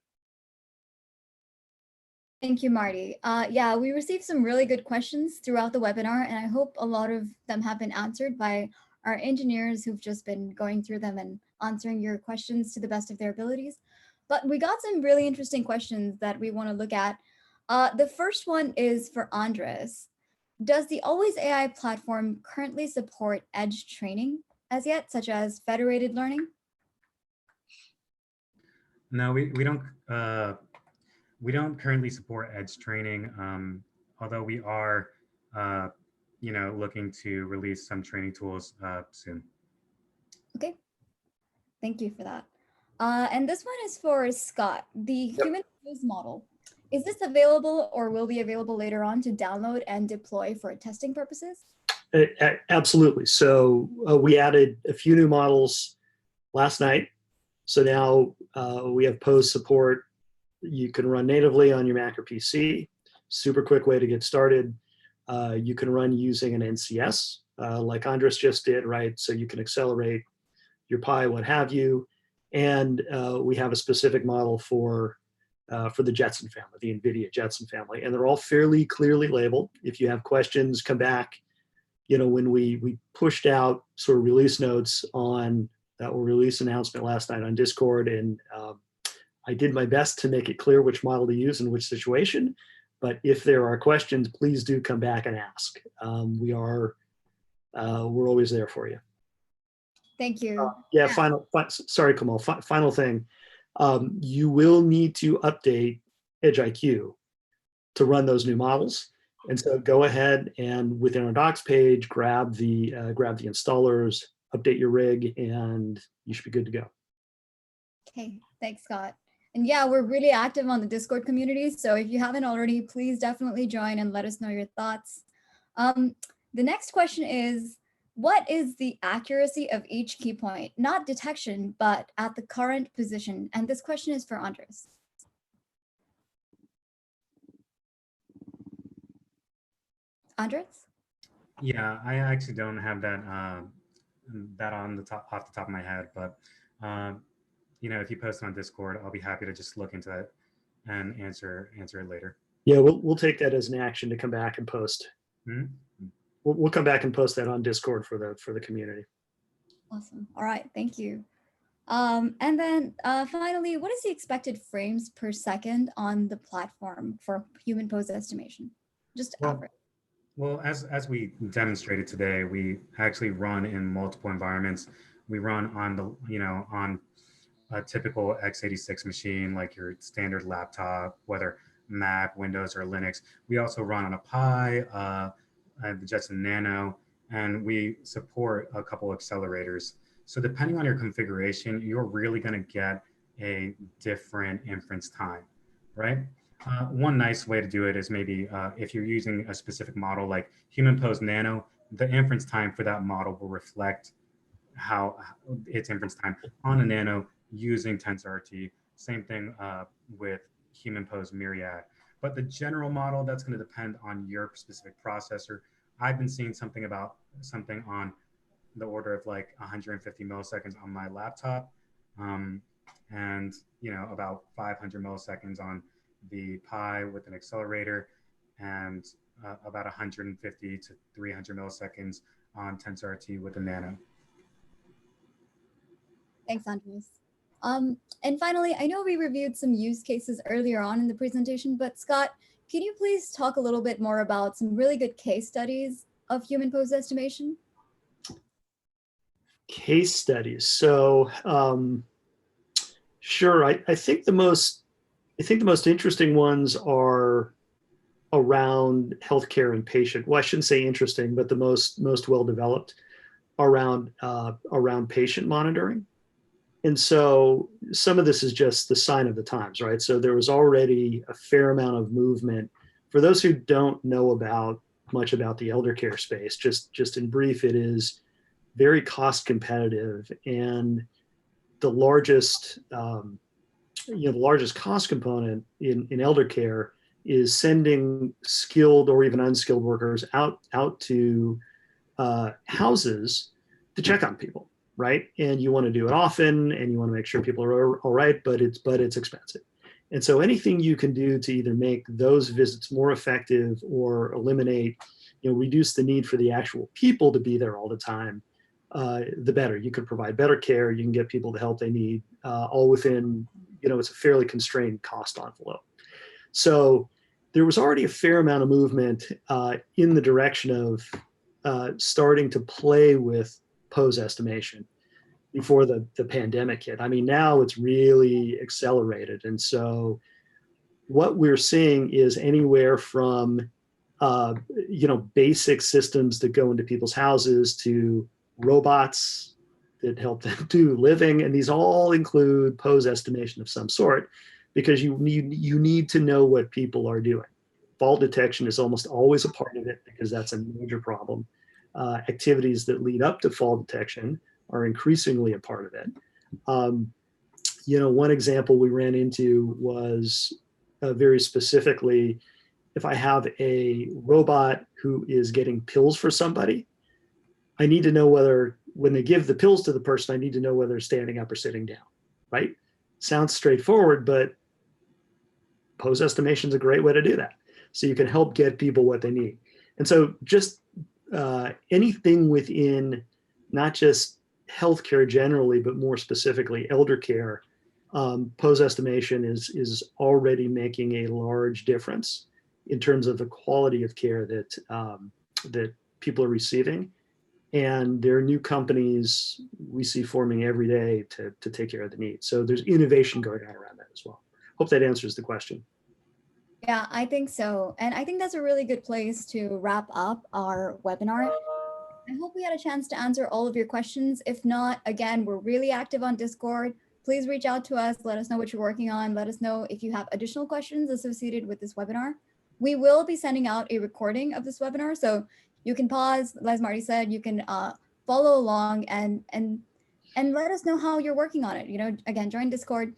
Thank you, Marty. Yeah, we received some really good questions throughout the webinar, and I hope a lot of them have been answered by our engineers who've just been going through them and answering your questions to the best of their abilities. But we got some really interesting questions that we want to look at. The first one is for Andres. Does the Always AI platform currently support edge training as yet, such as federated learning? No, we don't currently support edge training, although we are, looking to release some training tools soon. Okay, thank you for that. And this one is for Scott. The human pose model, is this available or will be available later on to download and deploy for testing purposes? Absolutely. So we added a few new models last night. So now we have pose support. You can run natively on your Mac or PC. Super quick way to get started. You can run using an NCS like Andres just did, right? So you can accelerate your Pi, what have you. And we have a specific model for the Jetson family, the NVIDIA Jetson family. And they're all fairly clearly labeled. If you have questions, come back. When we pushed out sort of release notes on that release announcement last night on Discord, and I did my best to make it clear which model to use in which situation. But if there are questions, please do come back and ask. We're always there for you. Thank you. Sorry, Kamal. Final thing. You will need to update EdgeIQ to run those new models. And so go ahead and within our docs page, grab the installers, update your rig, and you should be good to go. Okay, thanks, Scott. And yeah, we're really active on the Discord community. So if you haven't already, please definitely join and let us know your thoughts. The next question is, what is the accuracy of each key point? Not detection, but at the current position. And this question is for Andres. Andres? Yeah, I actually don't have that on the top off the top of my head, but if you post it on Discord, I'll be happy to just look into that and answer it later. Yeah, we'll take that as an action to come back and post. Mm-hmm. We'll come back and post that on Discord for the community. Awesome. All right, thank you. And then finally, what is the expected frames per second on the platform for human pose estimation? Just average. Well, as we demonstrated today, we actually run in multiple environments. We run on on a typical x86 machine, like your standard laptop, whether Mac, Windows, or Linux. We also run on a Pi, the Jetson Nano, and we support a couple accelerators. So depending on your configuration, you're really going to get a different inference time, right? One nice way to do it is maybe if you're using a specific model like Human Pose Nano, the inference time for that model will reflect how its inference time on a Nano using TensorRT. Same thing with Human Pose Myriad. But the general model, that's going to depend on your specific processor. I've been seeing something on the order of like 150 milliseconds on my laptop, and about 500 milliseconds on the Pi with an accelerator, and about 150 to 300 milliseconds on TensorRT with a Nano. Thanks, Andres. And finally, I know we reviewed some use cases earlier on in the presentation, but Scott, can you please talk a little bit more about some really good case studies of human pose estimation? Case studies. So sure, I think the most interesting ones are around healthcare and patient. Well, I shouldn't say interesting, but the most well developed around patient monitoring. And so some of this is just the sign of the times, right? So there was already a fair amount of movement. For those who don't know much about the elder care space, just in brief, it is very cost competitive, and the largest cost component in elder care is sending skilled or even unskilled workers out to houses to check on people, right? And you want to do it often, and you want to make sure people are all right, but it's expensive. And so anything you can do to either make those visits more effective or eliminate, reduce the need for the actual people to be there all the time, the better. You can provide better care. You can get people the help they need, all within, it's a fairly constrained cost envelope. So there was already a fair amount of movement in the direction of starting to play with pose estimation before the pandemic hit. I mean, now it's really accelerated. And so what we're seeing is anywhere from, basic systems that go into people's houses to robots that help them do living. And these all include pose estimation of some sort, because you need to know what people are doing. Fall detection is almost always a part of it because that's a major problem. Activities that lead up to fall detection are increasingly a part of it. One example we ran into was very specifically, if I have a robot who is getting pills for somebody, I need to know whether, when they give the pills to the person, I need to know whether they're standing up or sitting down, right? Sounds straightforward, but pose estimation is a great way to do that. So you can help get people what they need. And so just anything within not just healthcare generally, but more specifically elder care, pose estimation is already making a large difference in terms of the quality of care that people are receiving. And there are new companies we see forming every day to take care of the needs. So there's innovation going on around that as well. Hope that answers the question. Yeah, I think so. And I think that's a really good place to wrap up our webinar. I hope we had a chance to answer all of your questions. If not, again, we're really active on Discord. Please reach out to us. Let us know what you're working on. Let us know if you have additional questions associated with this webinar. We will be sending out a recording of this webinar. So you can pause, as Marty said, you can follow along and let us know how you're working on it. Again, join Discord.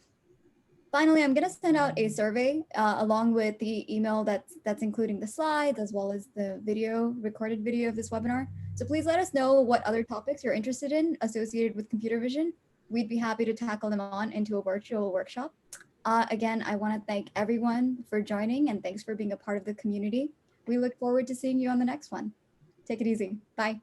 Finally, I'm going to send out a survey along with the email that's including the slides as well as the recorded video of this webinar. So please let us know what other topics you're interested in associated with computer vision. We'd be happy to tackle them on into a virtual workshop. Again, I want to thank everyone for joining and thanks for being a part of the community. We look forward to seeing you on the next one. Take it easy. Bye.